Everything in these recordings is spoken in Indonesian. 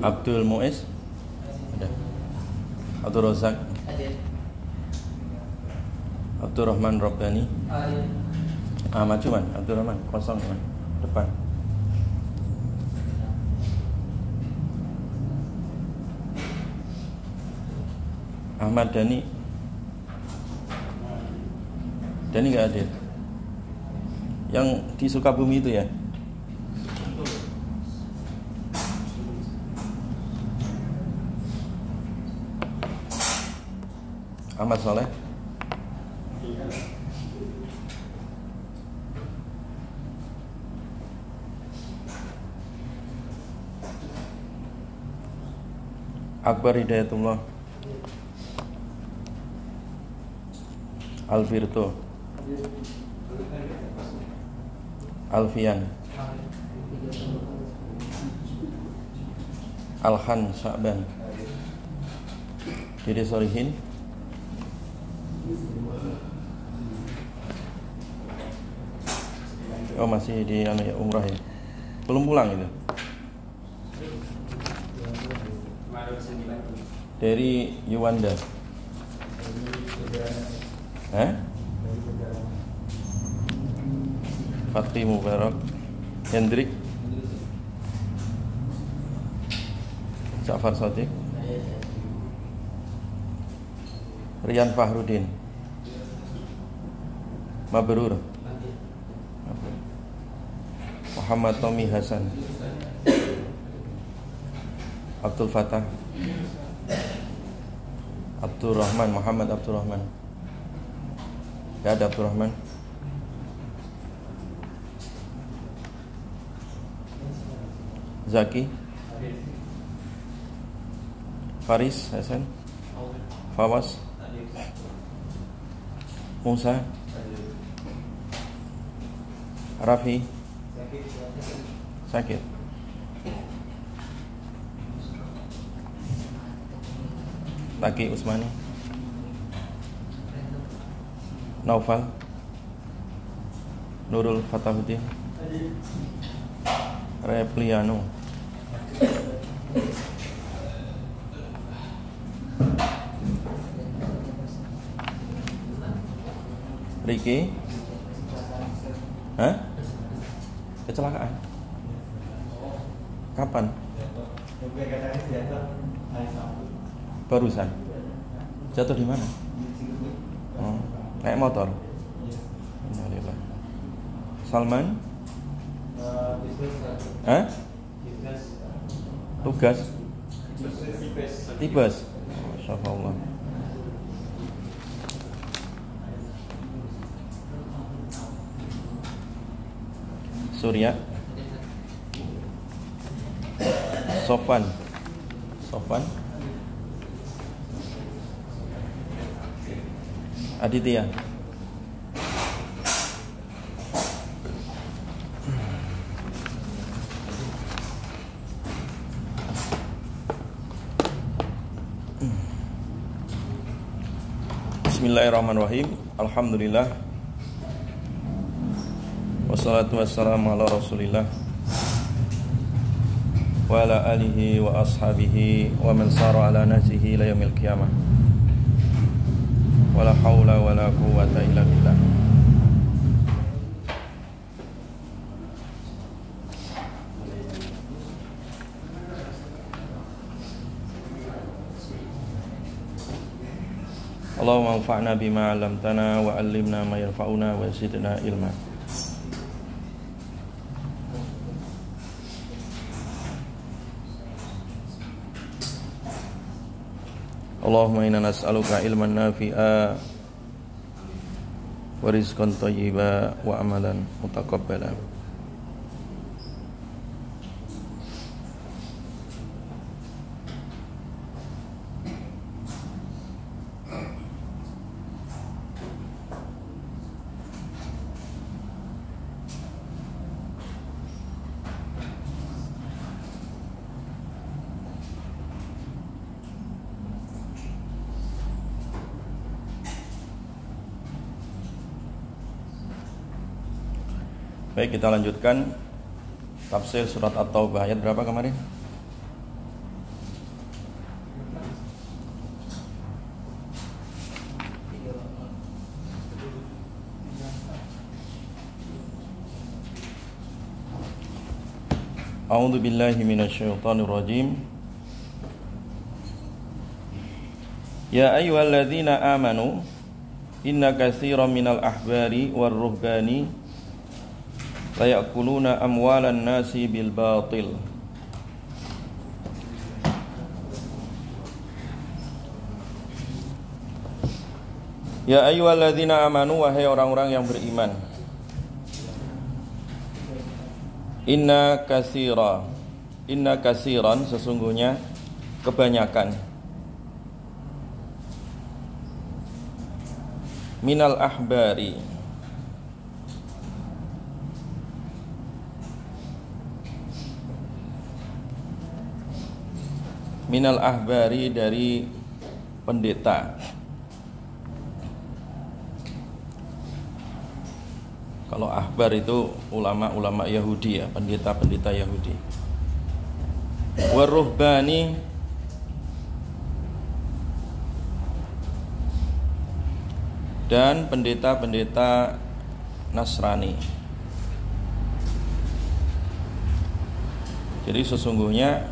Abdul Muiz ada. Abdul Razak Abdul Rahman Rabbani maju man. Abdul Rahman kosong man. Depan. Ahmad Dhani nggak hadir. Yang di Sukabumi itu ya. Ahmad Soleh Akbar Hidayatullah Alvirto Alfian Alhan Sya'ban Dede Solihin oh masih di umrah ya, belum pulang itu. Dari Yuwanda Fatri Mubarak Hendrik Ja'far Shadiq Rian Fahrudin Mabrur Muhammad Tommy Hasan Abdul Fattah Abdul Rahman Muhammad Abdul Rahman. Gak ada Abdul Rahman. Zaki Faris Hasan Fawas Musa Rafi sakit Taki Usmani Naufal Nurul Fatahuddin Repliano Riki kecelakaan kapan? Barusan jatuh di mana? Naik motor. Salman? Tugas? Tibas. Masyaallah. Surya Sofan Aditya Bismillahirrahmanirrahim. Alhamdulillah wassalatu wassalamu ala rasulillah wa ala alihi wa ashabihi wa man sara ala nahjihi ila yaumil qiyamah. Wala haula wala quwwata illa billah. Allahumma anfa'na bima 'allamtana wa 'allimna ma yanfa'una wa zidna ilma. Allahumma inna nas'aluka ilman nafi'a wa rizqan thayyiba wa amalan mutaqabbala. Baik, kita lanjutkan tafsir surat At-Taubah. Ayat berapa kemarin? A'udzu billahi minasyaitonir rajim. Ya ayyuhalladzina amanu inna katsiran minal ahbari war ruhbani la ya'kuluna amwalan nasi bil batil. Ya ayyuhalladzina amanu, wahai orang-orang yang beriman. Inna katsiran, sesungguhnya kebanyakan. Minal ahbari, dari pendeta. Kalau ahbar itu ulama-ulama Yahudi ya, pendeta-pendeta Yahudi. Waruhbani, dan pendeta-pendeta Nasrani. Jadi sesungguhnya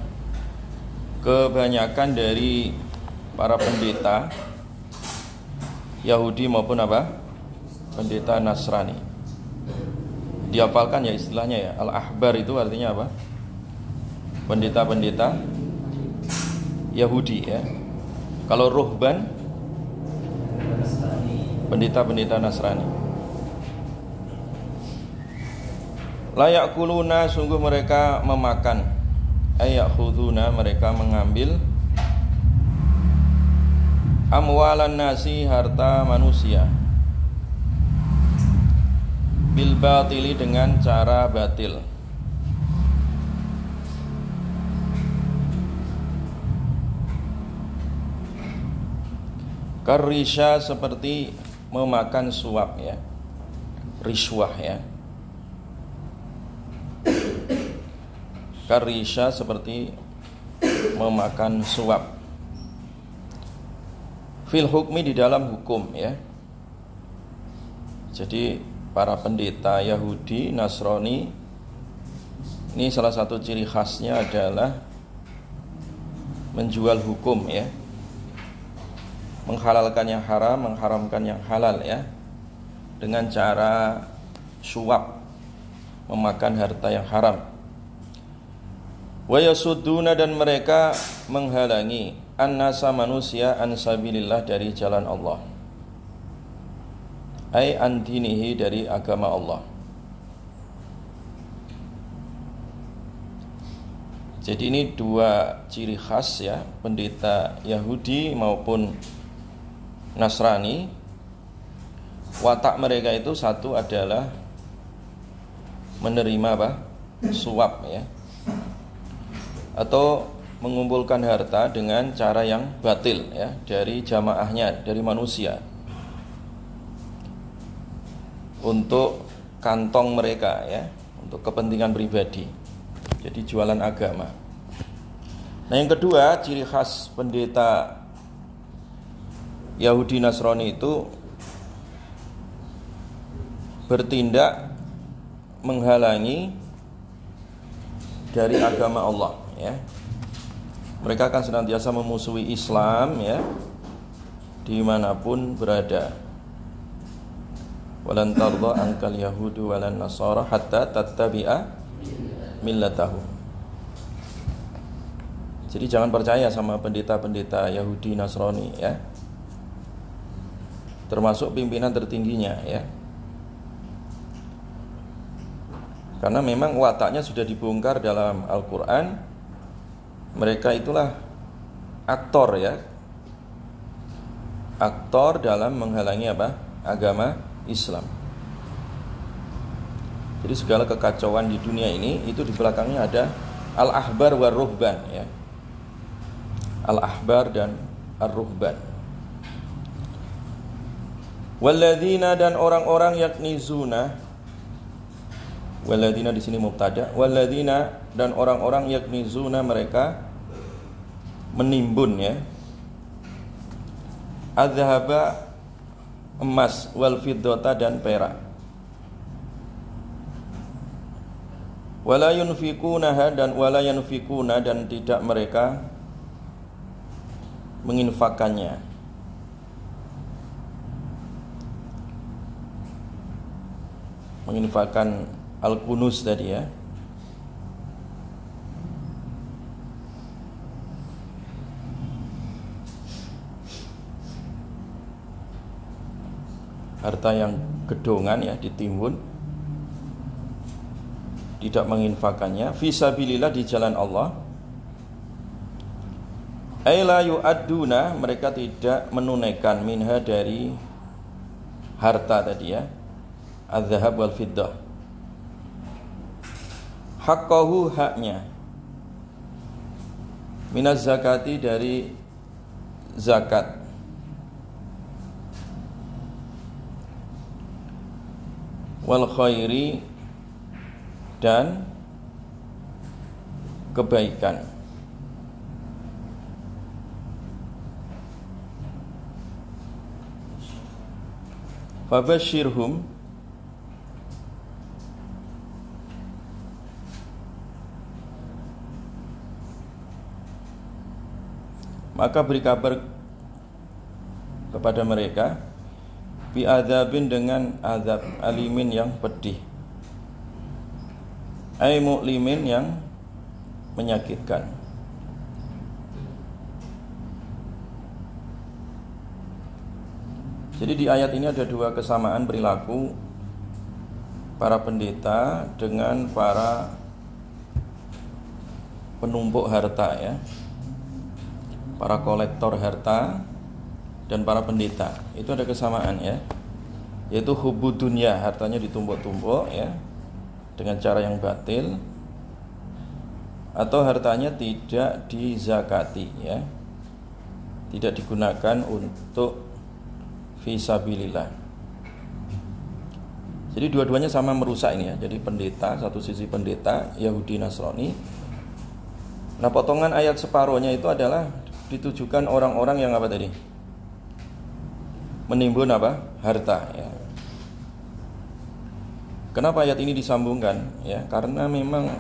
kebanyakan dari para pendeta Yahudi maupun pendeta Nasrani. Dihafalkan ya istilahnya ya. Al-ahbar itu artinya apa? Pendeta-pendeta Yahudi ya. Kalau ruhban, pendeta-pendeta Nasrani. La ya'kuluna, sungguh mereka memakan. Ayakhuduna, mereka mengambil. Amwalan nasi, harta manusia. Bil batili, dengan cara batil. Karisya, seperti memakan suap ya, riswah ya. Karisya seperti memakan suap. Fil hukmi, di dalam hukum ya. Jadi para pendeta Yahudi, Nasrani, ini salah satu ciri khasnya adalah menjual hukum ya, menghalalkan yang haram, mengharamkan yang halal ya, dengan cara suap, memakan harta yang haram. Wa yasudduna, dan mereka menghalangi an-nasa, manusia, an sabilillah, dari jalan Allah. Ai an dinihi, dari agama Allah. Jadi ini dua ciri khas ya, pendeta Yahudi maupun Nasrani. Watak mereka itu satu adalah menerima suap ya, atau mengumpulkan harta dengan cara yang batil ya, dari jamaahnya, dari manusia, untuk kantong mereka ya, untuk kepentingan pribadi. Jadi jualan agama. Nah, yang kedua, ciri khas pendeta Yahudi Nasrani itu bertindak menghalangi dari agama Allah ya. Mereka akan senantiasa memusuhi Islam ya, dimanapun berada. Walan tardha ankal yahudu walan nasara hatta tattabi'a millatahum. Jadi jangan percaya sama pendeta-pendeta Yahudi Nasrani ya, termasuk pimpinan tertingginya ya. Karena memang wataknya sudah dibongkar dalam Al-Quran. Mereka itulah aktor ya, aktor dalam menghalangi agama Islam. Jadi segala kekacauan di dunia ini itu di belakangnya ada al-ahbar war ruhban ya. Al-ahbar dan ar-ruhban. Walladzina, dan orang-orang yaknizuna. Walladzina di sini mubtada. Walladzina, dan orang-orang yaknizuna, mereka menimbun ya. Adzhaba, emas, wal fiddata, dan perak. Wala yunfikunaha dan wala yunfikuna dan tidak mereka menginfakannya. Menginfakkan al-kunuz tadi ya. Harta yang gedongan ya, ditimbun, tidak menginfakannya fisabilillah, di jalan Allah. Ay la yu'adduna, mereka tidak menunaikan minha dari harta tadi ya, az-zahab wal fiddah, haqqahu, haknya, minaz zakati, dari zakat, wal khairi, dan kebaikan. Fabashirhum, maka beri kabar kepada mereka, bi adzabin, dengan azab, alimin, yang pedih, ay mu'limin, yang menyakitkan. Jadi di ayat ini ada dua kesamaan perilaku para pendeta dengan para penumpuk harta ya, para kolektor harta dan para pendeta. Itu ada kesamaan ya, yaitu hubud dunya, hartanya ditumpuk-tumpuk ya dengan cara yang batil, atau hartanya tidak dizakati ya, tidak digunakan untuk fisabilillah. Jadi dua-duanya sama merusak ini ya. Jadi pendeta, satu sisi pendeta Yahudi Nasrani. Nah, potongan ayat separuhnya itu adalah ditujukan orang-orang yang apa tadi? Menimbun apa? Harta ya. Kenapa ayat ini disambungkan ya? Karena memang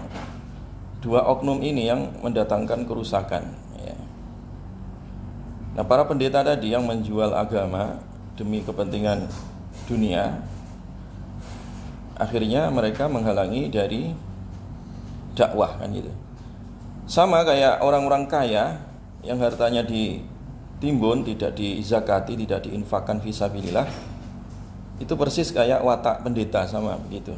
dua oknum ini yang mendatangkan kerusakan ya. Nah, para pendeta tadi yang menjual agama demi kepentingan dunia, akhirnya mereka menghalangi dari dakwah kan gitu. Sama kayak orang-orang kaya yang hartanya ditimbun, tidak dizakati, tidak diinfakkan fisabilillah. Itu persis kayak watak pendeta, sama begitu.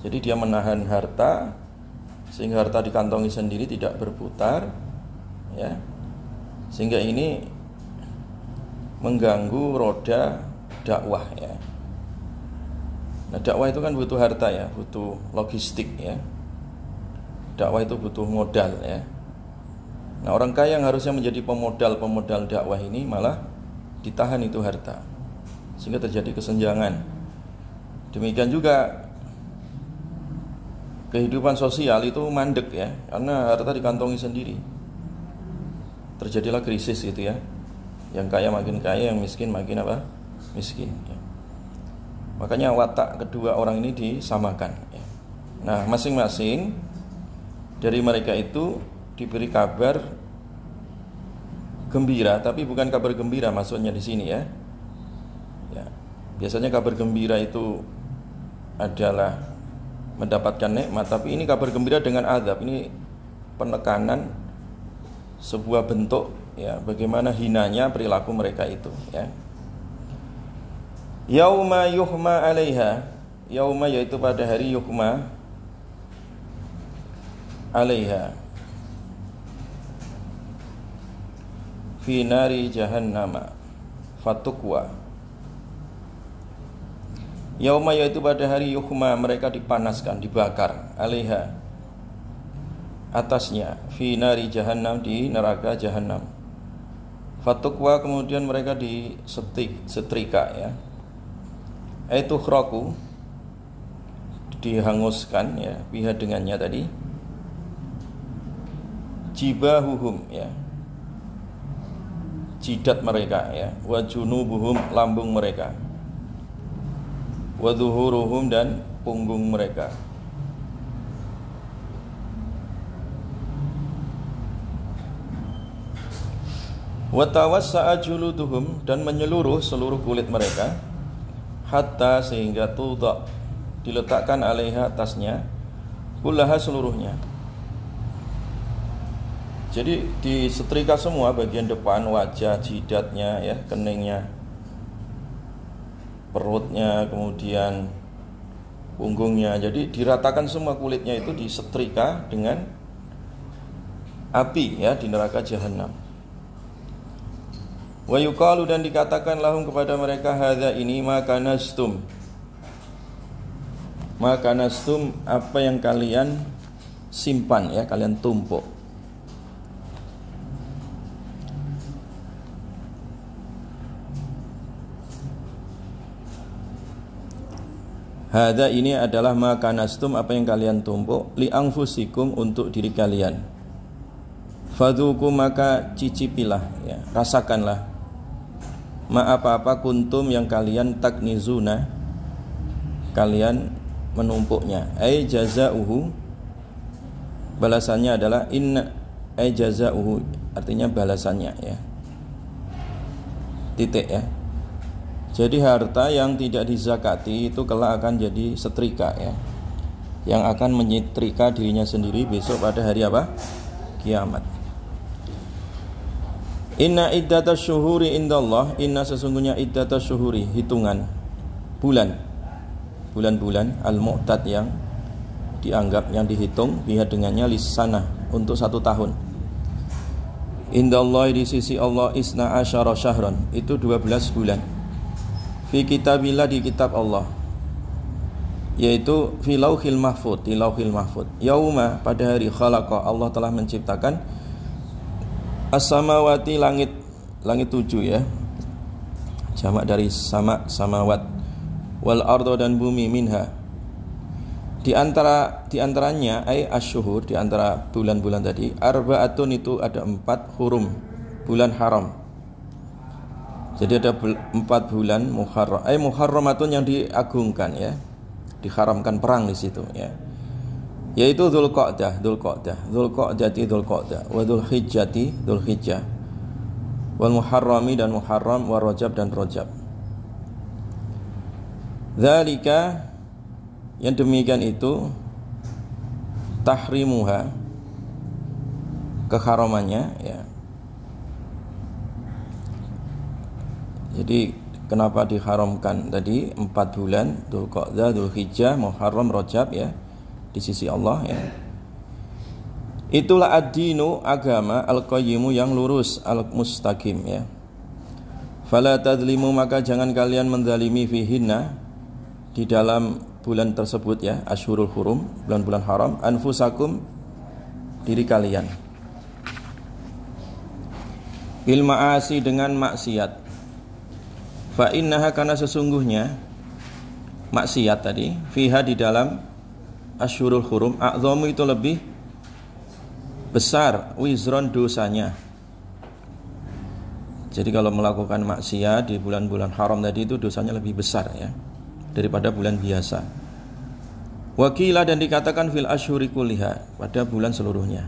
Jadi dia menahan harta sehingga harta dikantongi sendiri, tidak berputar ya. Sehingga ini mengganggu roda dakwah ya. Nah, dakwah itu kan butuh harta ya, butuh logistik ya. Dakwah itu butuh modal ya. Nah, orang kaya yang harusnya menjadi pemodal dakwah ini malah ditahan itu harta, sehingga terjadi kesenjangan. Demikian juga kehidupan sosial itu mandek ya, karena harta dikantongi sendiri. Terjadilah krisis gitu ya. Yang kaya makin kaya, yang miskin makin apa? Miskin ya. Makanya watak kedua orang ini disamakan ya. Nah, masing-masing dari mereka itu diberi kabar gembira, tapi bukan kabar gembira maksudnya di sini ya. Ya. Biasanya kabar gembira itu adalah mendapatkan nikmat, tapi ini kabar gembira dengan azab. Ini penekanan, sebuah bentuk ya bagaimana hinanya perilaku mereka itu ya. Yauma yuhma 'alaiha, yauma yaitu pada hari yuhma 'alaiha fi nari jahannama fatukwa. Yauma yaitu pada hari yuhma, mereka dipanaskan, dibakar, 'alaiha, atasnya, fi nari jahannam, di neraka jahannam. Fatukwa, kemudian mereka disetrika ya. Itu khraku, dihanguskan ya, biha dengannya tadi. Jibahuhum ya, jidat mereka ya, wa junubuhum, lambung mereka, wa dhuhuruhum, dan punggung mereka. Wa tawassa'a juluduhum, dan menyeluruh seluruh kulit mereka, hatta sehingga tudha, diletakkan alaiha atasnya, kullaha seluruhnya. Jadi disetrika semua, bagian depan, wajah, jidatnya ya, keningnya, perutnya, kemudian punggungnya. Jadi diratakan semua kulitnya itu, disetrika dengan api ya di neraka jahanam. Wa yuqalu, dan dikatakan lahum kepada mereka, hadza ini maka nastum apa yang kalian simpan ya, kalian tumpuk. Hadza ini adalah maka nastum apa yang kalian tumpuk, li anfusikum, untuk diri kalian. Fadzuku, maka cicipilah ya, rasakanlah, ma apa-apa kuntum yang kalian taknizuna, kalian menumpuknya. Ai jazauhu, balasannya adalah inna, ai jazauhu artinya balasannya ya, titik ya. Jadi harta yang tidak dizakati itu kelak akan jadi setrika ya, yang akan menyetrika dirinya sendiri besok pada hari apa? Kiamat. Inna iddatas syuhuri indallah, inna sesungguhnya iddatas syuhuri, hitungan bulan-bulan al-mu'tad yang dianggap, yang dihitung biha dengannya, lisanah untuk 1 tahun. Indallah, di sisi Allah, isna asyara syahran, itu 12 bulan. Fi kitabillah, di kitab Allah, yaitu fi lauhil mahfud, di lauhil mahfud. Yauma, pada hari khalaqa, Allah telah menciptakan as-samawati, langit 7 ya, jamak dari samawat, wal ardo, dan bumi, minha, di antaranya ay asyhur, di antara bulan-bulan tadi, arbaatun, itu ada 4 hurum, bulan haram. Jadi ada 4 bulan muharram, muharramatun, yang diagungkan ya, diharamkan perang di situ ya, yaitu Dzulqa'dah, wa Dzulhijjah, wal muharrami, dan muharram, wa rajab, dan rajab. Dzalika, yang demikian itu, tahrimuha, keharamannya ya. Jadi kenapa diharamkan tadi 4 bulan, Dzulqa'dah, Dzulhijjah, Muharram, Rajab ya, di sisi Allah ya. Itulah ad-dinu, agama, al-qayyimu, yang lurus, al-mustaqim ya. Fala tadzlimu, maka jangan kalian menzalimi fihinna, di dalam bulan tersebut ya, asyhurul hurum, bulan-bulan haram, anfusakum, diri kalian, bil ma'asi, dengan maksiat. Fa innaha, karena sesungguhnya maksiat tadi, fiha, di dalam asyhurul hurum, a'dhamu, itu lebih besar, wizron, dosanya. Jadi kalau melakukan maksiat di bulan-bulan haram tadi, itu dosanya lebih besar ya, daripada bulan biasa. Wakila, dan dikatakan fil asyhuri kulliha, pada bulan seluruhnya.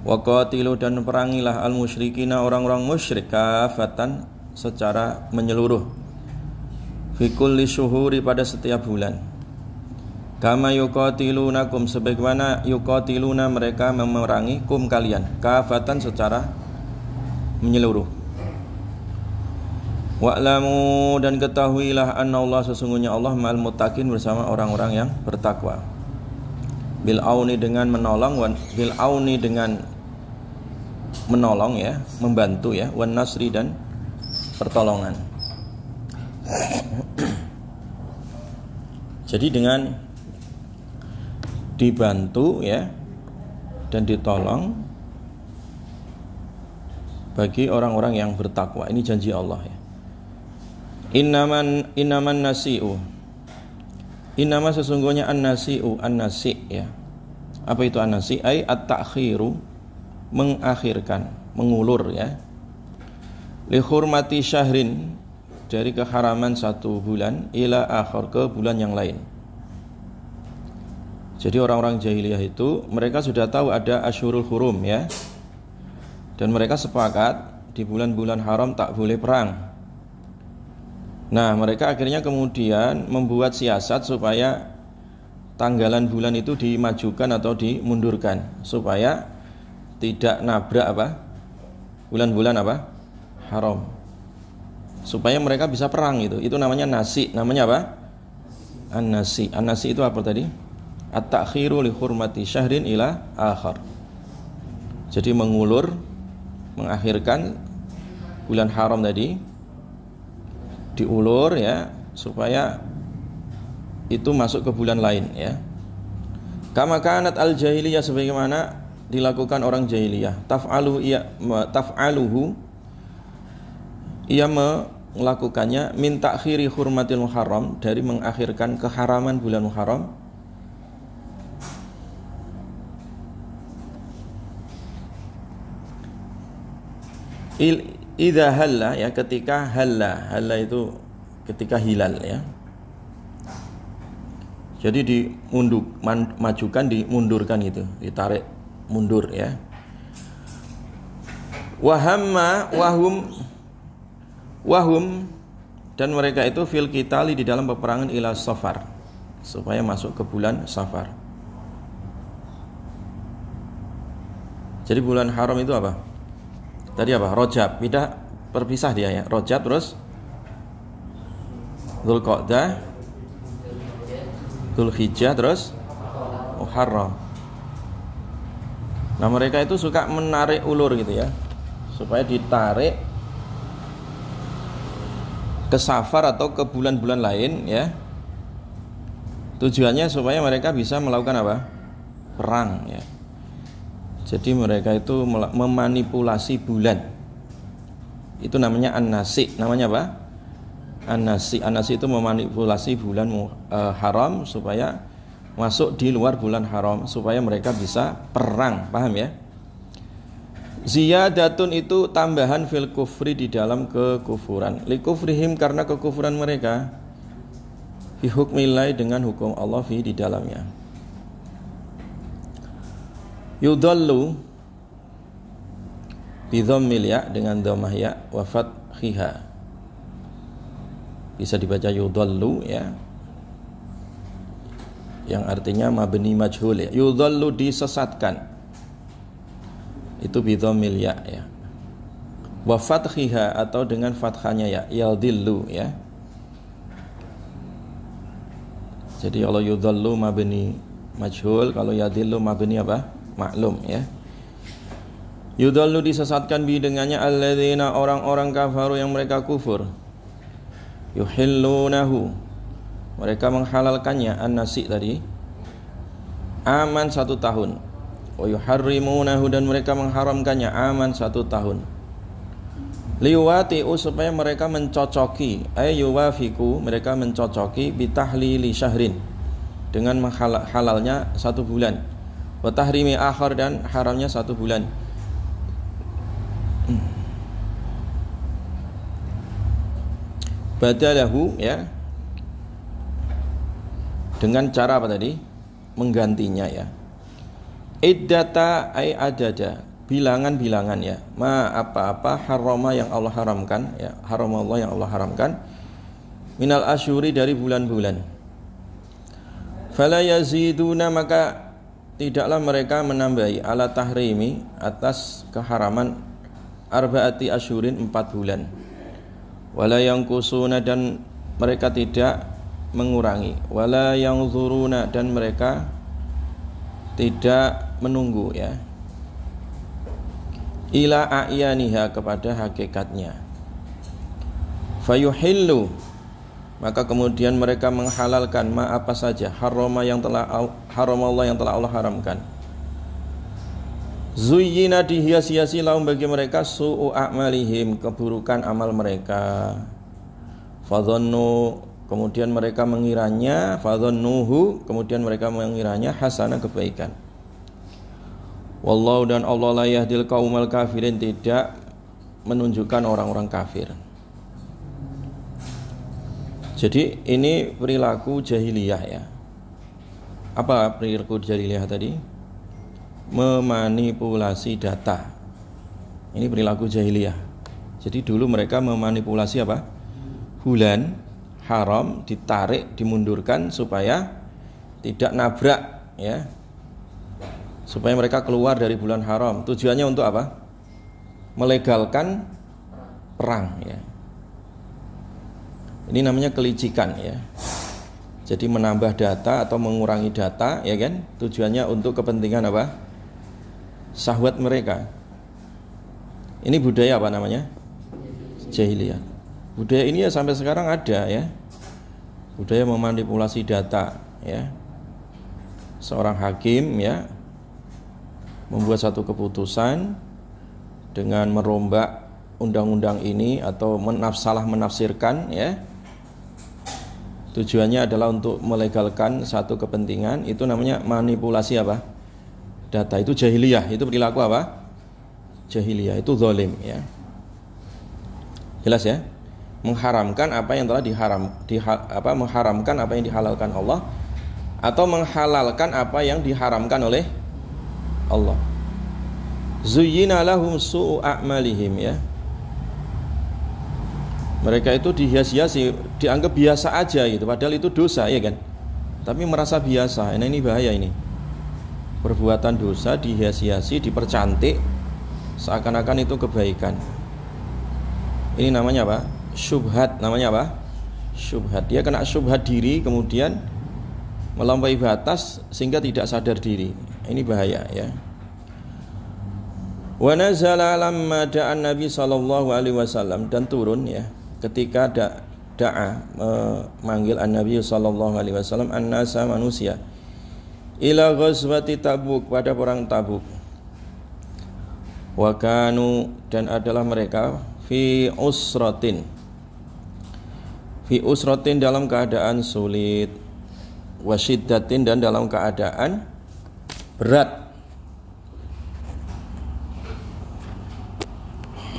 Waqatilu, dan perangilah al musyrikina, orang-orang musyrik, kafatan, secara menyeluruh, fi kulli syuhuri, pada setiap bulan. Kama yuqatilunakum, sebagaimana yuqatiluna, mereka memerangi, kum, kalian, kafatan, secara menyeluruh. Wa'lamu, dan ketahuilah, annallaha, sesungguhnya Allah, ma'al muttaqin, bersama orang-orang yang bertakwa. Bil auni, dengan menolong, bil auni, dengan menolong ya, membantu ya, wan nasri, dan pertolongan. Jadi dengan dibantu ya, dan ditolong bagi orang-orang yang bertakwa. Ini janji Allah ya. Innaman nasi'u, innama, sesungguhnya an-nasi'u, an-nasi' ya. Apa itu an-nasi'? Ai at-ta'khiru, mengakhirkan, mengulur ya. Li hurmati syahrin, dari keharaman 1 bulan, ila akhir, ke bulan yang lain. Jadi orang-orang jahiliyah itu, mereka sudah tahu ada asyhurul hurum ya, dan mereka sepakat di bulan-bulan haram tak boleh perang. Nah, mereka akhirnya kemudian membuat siasat supaya tanggalan bulan itu dimajukan atau dimundurkan supaya tidak nabrak bulan-bulan haram, supaya mereka bisa perang. Itu namanya nasi. Namanya apa? An-nasi. An-nasi itu apa tadi? At-ta'khiru li hurmati syahrin ila akhar. Jadi mengulur, mengakhirkan bulan haram tadi, diulur ya, supaya itu masuk ke bulan lain ya. Kama kanat al-jahiliyah, sebagaimana dilakukan orang jahiliyah. Taf'aluhu, ia melakukannya min ta'khiri hurmatil muharram, dari mengakhirkan keharaman bulan Muharram. Idza halla, ya, ketika halla itu ketika hilal ya. Jadi majukan, dimundurkan, itu ditarik mundur ya. Wahum dan mereka itu fil qitali, di dalam peperangan, ila safar, supaya masuk ke bulan Safar. Jadi bulan haram itu apa? Tadi apa? Rajab. Berpisah dia ya. Rajab, terus Dzulqa'dah, Dzulhijjah, terus Muharram. Nah, mereka itu suka menarik ulur gitu ya, supaya ditarik ke Safar atau ke bulan-bulan lain ya. Tujuannya supaya mereka bisa melakukan apa? Perang ya. Jadi mereka itu memanipulasi bulan. Itu namanya an-nasi. Namanya apa? An-nasi. An-nasi itu memanipulasi bulan haram supaya masuk di luar bulan haram, supaya mereka bisa perang. Paham ya? Ziyadatun itu tambahan fil kufri, di dalam kekufuran. Li kufrihim, karena kekufuran mereka. Fi hukmillah, dengan hukum Allah, fi, di dalamnya. Yudallu bi dhammil ya, dengan dhammah ya, wa fathiha. Bisa dibaca yudallu ya, yang artinya mabni majhul ya. Yudallu, disesatkan, itu bi dhammil ya. Wa fathiha, atau dengan fathahnya ya, yadillu ya. Jadi kalau yudallu mabni majhul, kalau yadillu mabni apa? Maklum ya. Yudallu, disesatkan, bi, dengannya, alladzina, orang-orang kafaru yang mereka kufur. Yuhillunahu, mereka menghalalkannya, an-nasi tadi, aman 1 tahun. Wa yuharrimunahu, dan mereka mengharamkannya, aman 1 tahun. Liwati'u, supaya mereka mencocoki, yuwafiku, mereka mencocoki, bitahlili syahrin, dengan halalnya 1 bulan. Wa tahrimi akhar, dan haramnya 1 bulan. Badalahu ya, dengan cara apa tadi? Menggantinya ya. Iddata ay adada, bilangan-bilangan ya. Ma apa-apa harama yang Allah haramkan ya, haram Allah yang Allah haramkan. Minal asyuri, dari bulan-bulan. Fala yaziduna, maka tidaklah mereka menambahi, ala tahrimi, atas keharaman, arba'ati asyurin, 4 bulan. Wala yanqusuna, dan mereka tidak mengurangi. Wala yanzuruna, dan mereka tidak menunggu ya, ila a'yaniha, kepada hakikatnya. Fayuhillu, maka kemudian mereka menghalalkan ma, apa saja, haram Allah yang telah Allah haramkan. Zuyyina, dihias-hiasi, lahum, bagi mereka, su'u a'malihim, keburukan amal mereka. Fadhannu, kemudian mereka mengiranya, fadhannuhu, kemudian mereka mengiranya, hasanah, kebaikan. Wallahu, dan Allah, la yahdil qaumal kafirin, tidak menunjukkan orang-orang kafir. Jadi ini perilaku jahiliyah ya. Apa perilaku jahiliyah tadi? Memanipulasi data. Ini perilaku jahiliyah. Jadi dulu mereka memanipulasi apa? Bulan haram ditarik, dimundurkan supaya tidak nabrak, ya. Supaya mereka keluar dari bulan haram. Tujuannya untuk apa? Melegalkan perang, ya. Ini namanya kelicikan, ya. Jadi menambah data atau mengurangi data, ya kan? Tujuannya untuk kepentingan apa? Syahwat mereka. Ini budaya apa namanya? Jahiliyah. Budaya ini ya sampai sekarang ada, ya. Budaya memanipulasi data, ya. Seorang hakim, ya, membuat satu keputusan dengan merombak undang-undang ini atau salah menafsirkan, ya. Tujuannya adalah untuk melegalkan satu kepentingan. Itu namanya manipulasi apa? Data. Itu jahiliyah. Itu perilaku apa? Jahiliyah. Itu zalim, ya. Jelas, ya? Mengharamkan apa yang telah mengharamkan apa yang dihalalkan Allah, atau menghalalkan apa yang diharamkan oleh Allah. Zuyyina lahum su'u a'malihim, ya. Mereka itu dihias-hiasi, dianggap biasa aja gitu, padahal itu dosa, ya kan? Tapi merasa biasa. Nah, ini bahaya ini. Perbuatan dosa dihias-hiasi, dipercantik seakan-akan itu kebaikan. Ini namanya apa? Syubhat. Namanya apa? Syubhat. Dia kena syubhat diri, kemudian melampaui batas sehingga tidak sadar diri. Ini bahaya, ya. Wa nazala lamma da'an Nabi sallallahu alaihi wasallam, dan turun, ya, ketika da'a memanggil an-Nabi sallallahu alaihi wasallam an-nasa, manusia, ila ghazwati Tabuk, pada perang Tabuk. Wa kanu, dan adalah mereka fi usratin dalam keadaan sulit, wa syiddatin, dan dalam keadaan berat,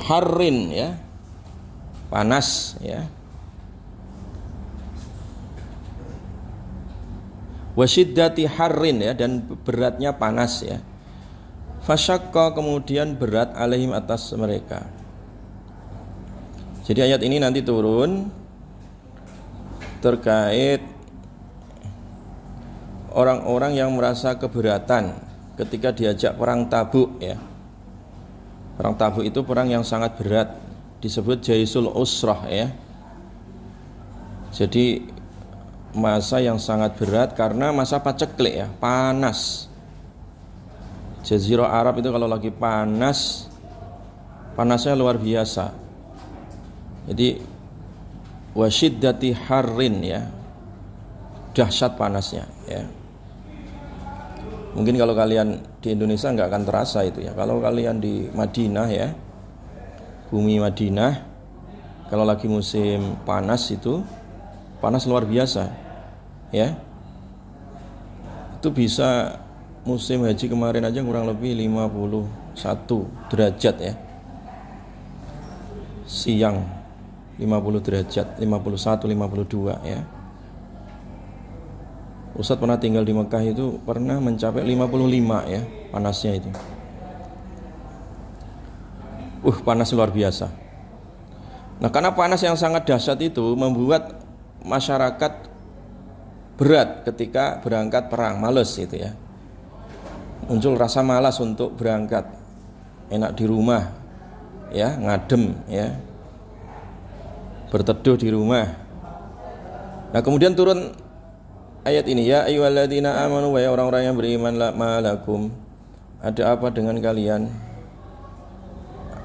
harrin, ya, panas, ya. Wasyiddati harrin, ya, dan beratnya panas, ya. Fasyaqqa, kemudian berat, alaihim, atas mereka. Jadi ayat ini nanti turun terkait orang-orang yang merasa keberatan ketika diajak perang Tabuk, ya. Perang Tabuk itu perang yang sangat berat, disebut Jaisul Usrah, ya. Jadi masa yang sangat berat karena masa paceklik, ya, panas. Jazirah Arab itu kalau lagi panas, panasnya luar biasa. Jadi wasyiddati harrin, ya, dahsyat panasnya, ya. Mungkin kalau kalian di Indonesia nggak akan terasa itu, ya. Kalau kalian di Madinah, ya, bumi Madinah, kalau lagi musim panas itu panas luar biasa, ya. Itu bisa musim haji kemarin aja kurang lebih 51 derajat, ya. Siang 50 derajat, 51, 52, ya. Ustadz pernah tinggal di Mekah itu pernah mencapai 55, ya, panasnya itu. Panas luar biasa. Nah, karena panas yang sangat dahsyat itu membuat masyarakat berat ketika berangkat perang, males itu, ya. Muncul rasa malas untuk berangkat. Enak di rumah, ya, ngadem, ya, berteduh di rumah. Nah, kemudian turun ayat ini, ya ayyuhalladzina amanu, wahai orang-orang yang beriman, la malakum, ada apa dengan kalian?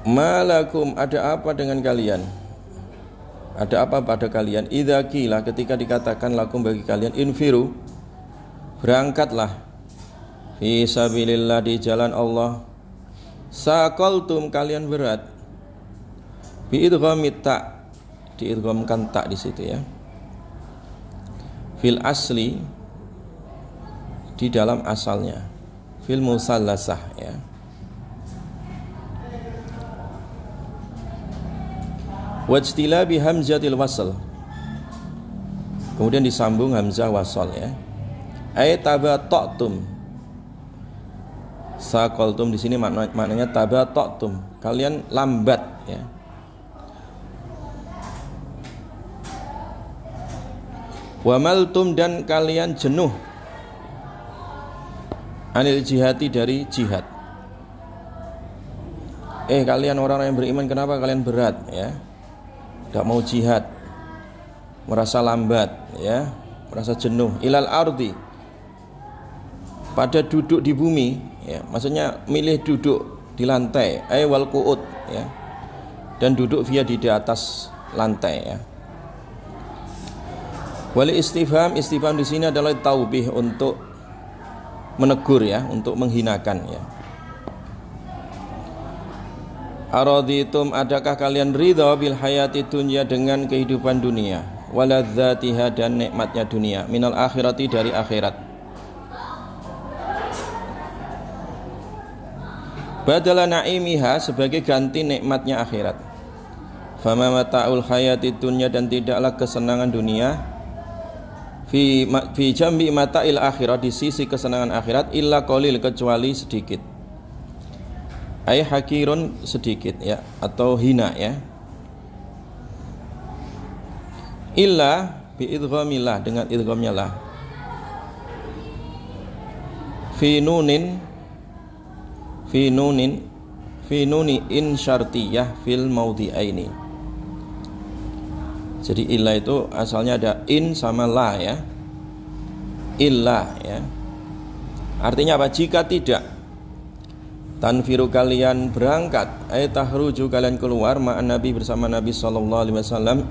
Malakum, ada apa dengan kalian? Ada apa pada kalian? Idza qila, ketika dikatakan lakum, bagi kalian, infiru, berangkatlah, fi sabilillah, di jalan Allah, saqaltum, kalian berat, bi idghamit ta, diidghamkan tak di situ, ya. Fil asli, di dalam asalnya, fil musallasah, ya. Wajtila bi hamzatil wasl, kemudian disambung hamzah wasal, ya. Ay tabata'tum, saqaltum di sini maknanya tabata'tum, kalian lambat, ya. Wa maltum dan kalian jenuh anil jihati dari jihad. Kalian orang yang beriman, kenapa kalian berat ya? Enggak mau jihad. Merasa lambat ya, merasa jenuh. Ilal ardi, pada duduk di bumi ya, maksudnya milih duduk di lantai, wal qu'ud ya. Dan duduk via di atas lantai ya. Wal istifham di sini adalah taubih, untuk menegur ya, untuk menghinakan ya. Araditum, adakah kalian ridha bil hayati dunya, dengan kehidupan dunia, waladzatiha, dan nikmatnya dunia, minal akhirati, dari akhirat. Badala na'imiha, sebagai ganti nikmatnya akhirat. Fama mata'ul hayati dunya, dan tidaklah kesenangan dunia fi jambi mata'il akhirat, di sisi kesenangan akhirat, illa qalil, kecuali sedikit. Ay hakirun, sedikit ya, atau hina ya. Illa bi idghamillah, dengan idghamnya lah. Fi nuni in syartiyah fil maudhi'aini. Jadi illa itu asalnya ada in sama la ya. Illa ya. Artinya apa? Jika tidak, tanfiru, kalian berangkat, tahruju, kalian keluar, ma'an Nabi, bersama Nabi sallallahu alaihi wasallam,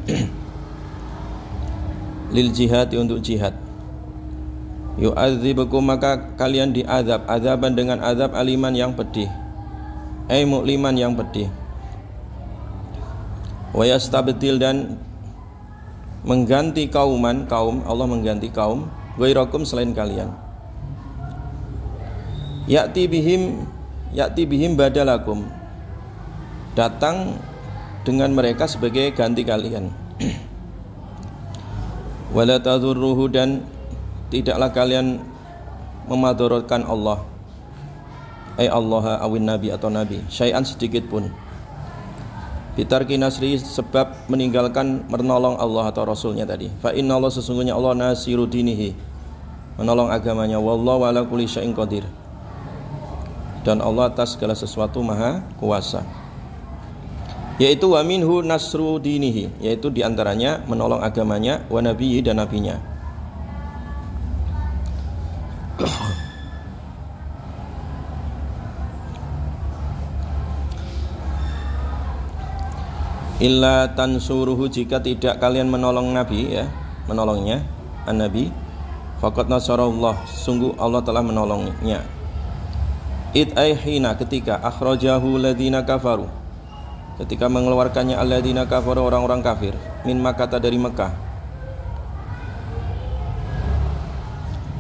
lil jihad, untuk jihad. Yu'adzibukum, maka kalian diazab, azaban dengan azab aliman yang pedih, mu'liman yang pedih. Wa yastabdil, dan mengganti kaum, Allah mengganti kaum, ghairakum, selain kalian. Ya'ti bihim badalakum, datang dengan mereka sebagai ganti kalian. Wala tadurruhu, dan tidaklah kalian memadaratkan Allah, Allah awin nabi, atau nabi, syai'an, sedikit pun. Bitarki nasri, sebab meninggalkan menolong Allah atau Rasulnya tadi. Fa inna Allah, sesungguhnya Allah nasiru dinihi, menolong agamanya. Wallahu ala kulli syai'in qadir, dan Allah atas segala sesuatu maha kuasa. Yaitu wa minhu nasru dinihi, yaitu diantaranya menolong agamanya, wa nabiyyi, dan nabinya. Illa tansuruhu, jika tidak kalian menolong Nabi ya, menolongnya, an-Nabi, faqad nasarallah, sungguh Allah telah menolongnya. Hina, ketika akhrajahu ladina kafaru, ketika mengeluarkannya alladina kafaru, orang-orang kafir, min Makkah, dari Mekah.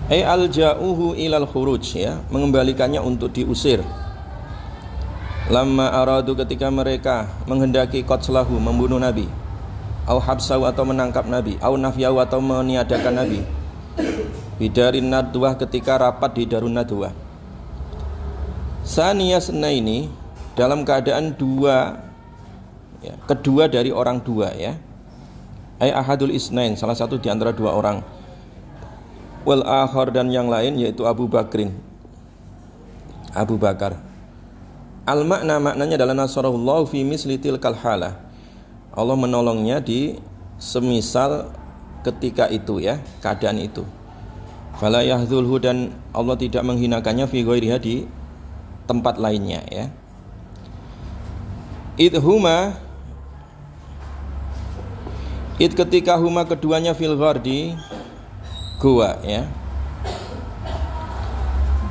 Alja'uhu ilal khuruj ya, mengembalikannya untuk diusir. Lamma aradu, ketika mereka menghendaki qatlahu, membunuh Nabi, au habsahu, atau menangkap Nabi, au nafyahu, atau meniadakan Nabi, bidarin nadwah, ketika rapat di Darun Nadwah. Saniyas ini, dalam keadaan dua ya, kedua dari orang dua ya. Ahadul isnain, salah satu di antara dua orang. Wal akhar, dan yang lain, yaitu Abu Bakar. Al maknanya adalah nasarallahu fi misli tilkal halah, Allah menolongnya di semisal ketika itu ya, keadaan itu. Fala yahdzulhu, dan Allah tidak menghinakannya fi ghairiha, di tempat lainnya ya. Ketika huma, keduanya, fil ghar, di gua ya.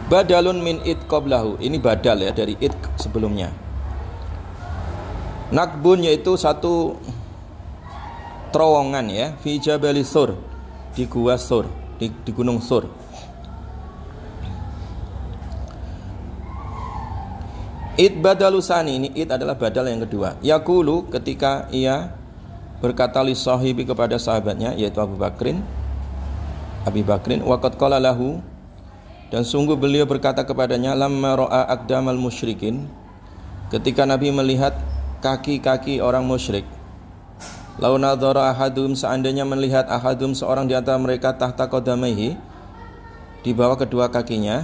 Badalun min id qablahu, ini badal ya dari id sebelumnya. Nakbun, yaitu satu terowongan ya, fi jabali sur, di gua Sur, di gunung Sur. Id badalusani, ini id adalah badal yang kedua. Yaqulu, ketika ia berkata li sahibi, kepada sahabatnya, yaitu Abi Bakrin, waqad qala lahu, dan sungguh beliau berkata kepadanya, lamma ra'a aqdamal musyrikin, ketika Nabi melihat kaki-kaki orang musyrik, Lau nadhara ahadum, seandainya melihat ahadum seorang di antara mereka tahta qadamaihi, di bawah kedua kakinya,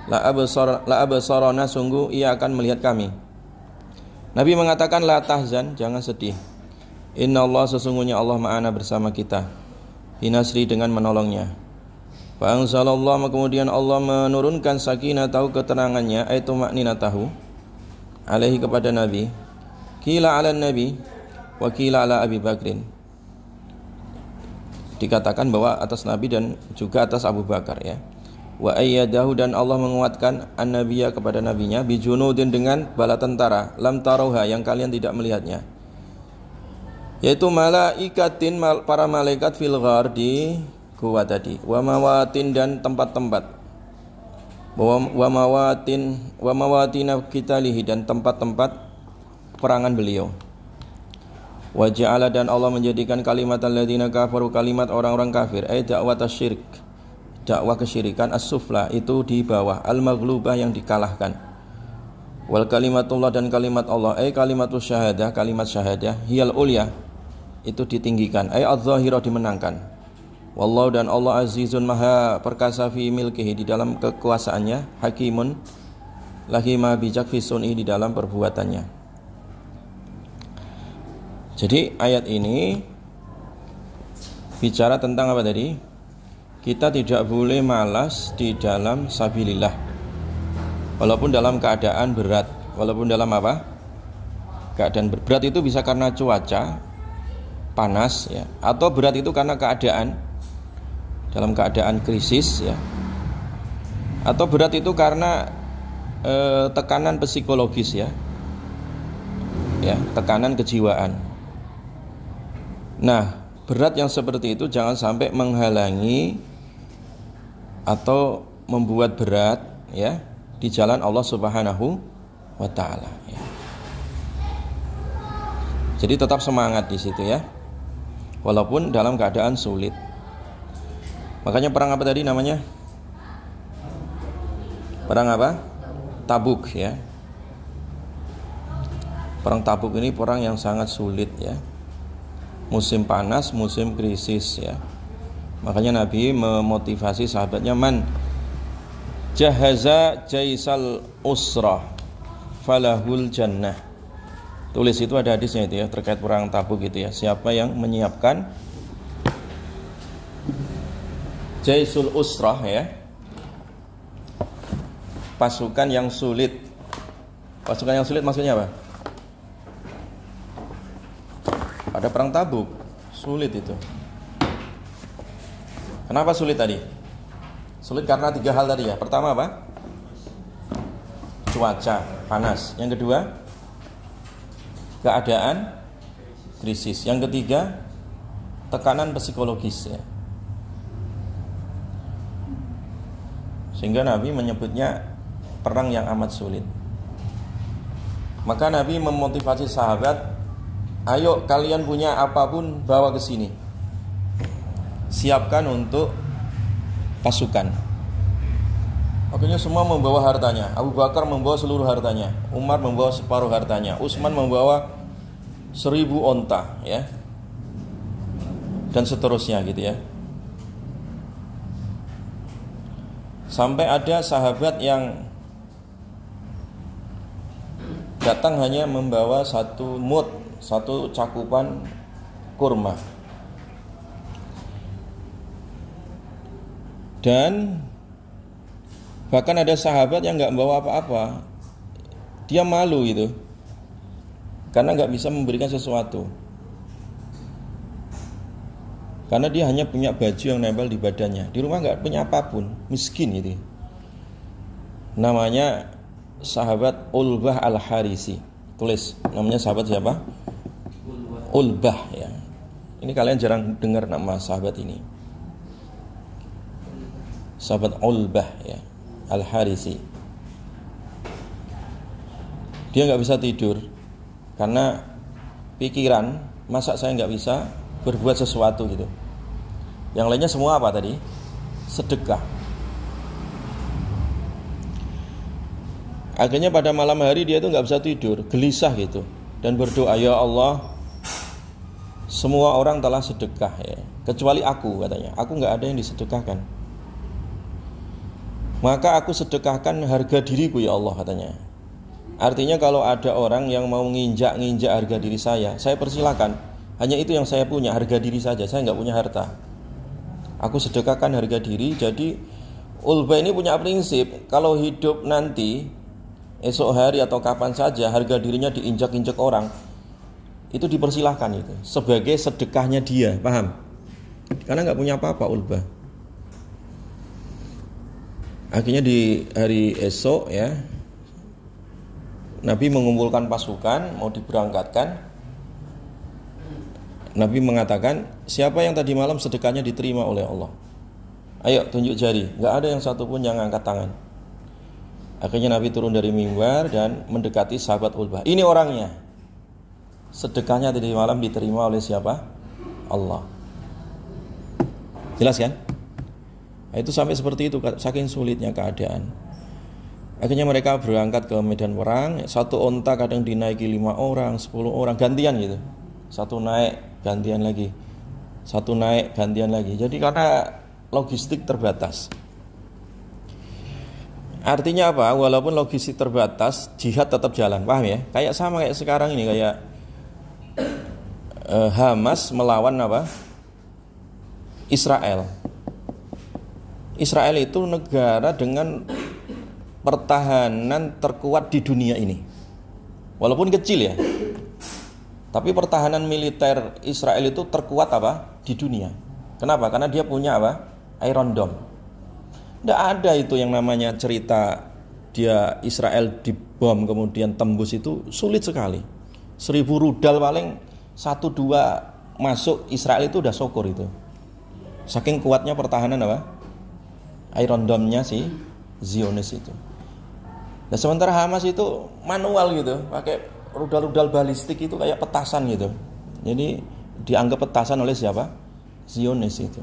la absarana, sungguh ia akan melihat kami. Nabi mengatakan la tahzan, jangan sedih. Innallaha, sesungguhnya Allah ma'ana, bersama kita. Binasri, dengan menolongnya. Fa anzalallahu, kemudian Allah menurunkan sakinatahu, ketenangannya, aitu makninatahu, alaihi, kepada Nabi. Qila ala Nabi wa qila ala Abi Bakrin. Dikatakan bahwa atas Nabi dan juga atas Abu Bakar, ya. Wa ayyadahu, dan Allah menguatkan an-nabiyya, kepada nabinya, bijunudin, dengan bala tentara, lam tarauha, yang kalian tidak melihatnya, yaitu malaikatin, para malaikat, fil ghar, di gua tadi, wa mawatin, dan tempat-tempat, wa mawatina qitalihi, dan tempat-tempat perangan beliau. Wa ja'ala, dan Allah menjadikan kalimat alladzina kafaru, kalimat orang-orang kafir, ay dakwah syirik, dakwah kesyirikan, as-sufla, itu di bawah, al-maghlubah, yang dikalahkan. Wal kalimatullah, dan kalimat Allah, ay kalimatus syahadah, kalimat syahadah, hiyal ulya, itu ditinggikan, ay adz-dzahirah, dimenangkan. Wallahu, dan Allah azizun, maha perkasa, fi milkihi, di dalam kekuasaannya, hakimun, lagi maha bijak, fi sun'i, di dalam perbuatannya. Jadi ayat ini bicara tentang apa tadi? Kita tidak boleh malas di dalam sabilillah, walaupun dalam keadaan berat. Walaupun dalam apa? Keadaan berat itu bisa karena cuaca panas, ya, atau berat itu karena keadaan, dalam keadaan krisis, ya, atau berat itu karena tekanan psikologis, ya, tekanan kejiwaan. Nah, berat yang seperti itu jangan sampai menghalangi atau membuat berat, ya, di jalan Allah Subhanahu wa taala, ya. Jadi tetap semangat di situ, ya, walaupun dalam keadaan sulit. Makanya perang apa tadi namanya? Perang apa? Tabuk, ya. Perang Tabuk ini perang yang sangat sulit, ya. Musim panas, musim krisis, ya. Makanya Nabi memotivasi sahabatnya, man jahaza jaisal usrah falahul jannah. Tulis itu, ada hadisnya itu, ya, terkait perang Tabuk itu, ya. Siapa yang menyiapkan jaisul usrah, ya, pasukan yang sulit. Pasukan yang sulit maksudnya apa? Pada perang Tabuk sulit itu. Kenapa sulit tadi? Sulit karena 3 hal tadi, ya. Pertama apa? Cuaca panas. Yang kedua, keadaan krisis. Yang ketiga, tekanan psikologis, ya. Sehingga Nabi menyebutnya perang yang amat sulit. Maka Nabi memotivasi sahabat, ayo kalian punya apapun bawa ke sini. Siapkan untuk pasukan. Akhirnya semua membawa hartanya. Abu Bakar membawa seluruh hartanya, Umar membawa separuh hartanya, Utsman membawa 1000 onta, ya. Dan seterusnya gitu, ya. Sampai ada sahabat yang datang hanya membawa 1 mud, 1 cakupan kurma. Dan bahkan ada sahabat yang nggak bawa apa-apa, dia malu itu, karena nggak bisa memberikan sesuatu, karena dia hanya punya baju yang nempel di badannya, di rumah nggak punya apapun, miskin itu. Namanya sahabat Ulbah al-Harisi. Tulis namanya sahabat siapa? Ulbah, ya. Ini kalian jarang dengar nama sahabat ini. Sahabat Ulbah, ya, al-Harisi. Dia nggak bisa tidur karena pikiran, masa saya nggak bisa berbuat sesuatu gitu. Yang lainnya semua apa tadi? Sedekah. Akhirnya pada malam hari dia itu nggak bisa tidur, gelisah gitu, dan berdoa, ya Allah, semua orang telah sedekah ya, kecuali aku katanya. Aku nggak ada yang disedekahkan. Maka aku sedekahkan harga diriku ya Allah katanya. Artinya kalau ada orang yang mau nginjak harga diri saya persilakan. Hanya itu yang saya punya, harga diri saja. Saya nggak punya harta. Aku sedekahkan harga diri. Jadi Ulbah ini punya prinsip, kalau hidup nanti esok hari atau kapan saja harga dirinya diinjak-injak orang, itu dipersilahkan itu sebagai sedekahnya dia, paham? Karena nggak punya apa-apa Ulbah. Akhirnya di hari esok ya, Nabi mengumpulkan pasukan mau diberangkatkan. Nabi mengatakan, siapa yang tadi malam sedekahnya diterima oleh Allah? Ayo tunjuk jari. Nggak ada yang satupun yang angkat tangan. Akhirnya Nabi turun dari mimbar dan mendekati sahabat Ulbah. Ini orangnya. Sedekahnya tadi malam diterima oleh siapa? Allah. Jelas kan? Nah, itu sampai seperti itu, saking sulitnya keadaan. Akhirnya mereka berangkat ke medan perang. Satu onta kadang dinaiki 5 orang, 10 orang, gantian gitu. Satu naik, gantian lagi. Satu naik, gantian lagi. Jadi karena logistik terbatas. Artinya apa? Walaupun logistik terbatas, jihad tetap jalan. Paham ya? Kayak sama kayak sekarang ini, kayak Hamas melawan apa? Israel. Israel itu negara dengan pertahanan terkuat di dunia ini. Walaupun kecil ya. Tapi pertahanan militer Israel itu terkuat apa? Di dunia. Kenapa? Karena dia punya apa? Iron Dome. Tidak ada itu yang namanya cerita dia Israel dibom kemudian tembus, itu sulit sekali. 1000 rudal paling 1-2 masuk Israel itu udah syukur itu. Saking kuatnya pertahanan apa? Iron Dome-nya si Zionis itu. Nah, sementara Hamas itu manual gitu, pakai rudal-rudal balistik itu kayak petasan gitu. Jadi dianggap petasan oleh siapa? Zionis itu.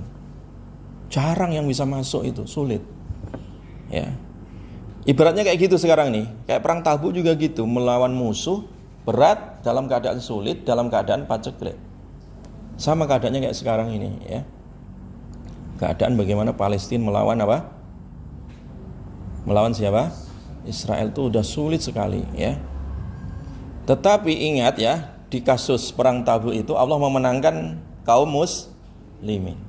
Jarang yang bisa masuk itu, sulit. Ya. Ibaratnya kayak gitu sekarang nih, kayak perang Tabuk juga gitu, melawan musuh berat dalam keadaan sulit, dalam keadaan paceklik. Sama keadaannya kayak sekarang ini ya. Keadaan bagaimana Palestina melawan apa? Melawan siapa? Israel itu udah sulit sekali ya. Tetapi ingat ya, di kasus perang Tabuk itu Allah memenangkan kaum muslimin.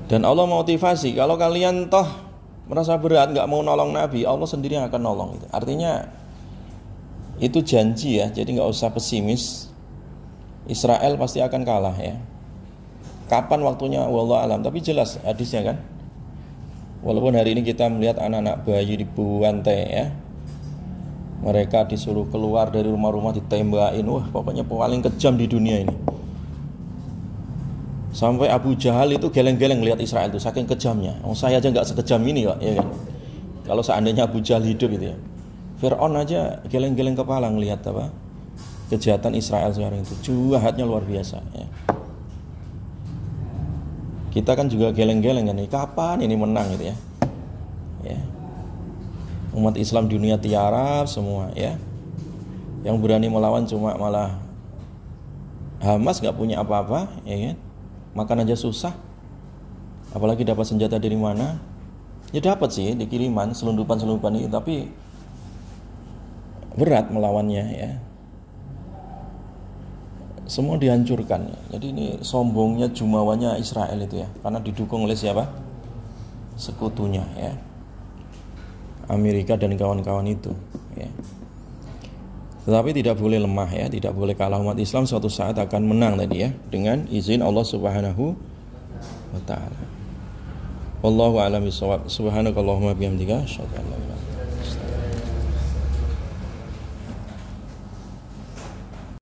Dan Allah motivasi, kalau kalian toh merasa berat nggak mau nolong Nabi, Allah sendiri yang akan nolong itu. Artinya itu janji ya, jadi nggak usah pesimis. Israel pasti akan kalah ya. Kapan waktunya wallahu alam, tapi jelas hadisnya kan. Walaupun hari ini kita melihat anak-anak bayi dibantai ya, mereka disuruh keluar dari rumah-rumah ditembakin, wah pokoknya paling kejam di dunia ini. Sampai Abu Jahal itu geleng-geleng lihat Israel itu, saking kejamnya. Oh, saya aja nggak sekejam ini kok, ya kan. Kalau seandainya Abu Jahal hidup gitu ya, Fir'aun aja geleng-geleng kepala ngelihat apa kejahatan Israel sekarang itu, jahatnya luar biasa ya. Kita kan juga geleng-geleng kan nih, kapan ini menang gitu ya. Ya. Umat Islam dunia tiarap semua ya. Yang berani melawan cuma malah Hamas, nggak punya apa-apa ya kan. Makan aja susah. Apalagi dapat senjata dari mana? Ya dapat sih di kiriman selundupan-selundupan itu, tapi berat melawannya ya. Semua dihancurkan. Jadi ini sombongnya jumawanya Israel itu ya, karena didukung oleh siapa? Sekutunya ya, Amerika dan kawan-kawan itu ya. Tetapi tidak boleh lemah ya, tidak boleh kalah. Umat Islam suatu saat akan menang tadi ya, dengan izin Allah Subhanahu wa taala. Wallahu a'lam bishawab. Subhanakallahumma bihamdika asyhadu an la ilaha illa anta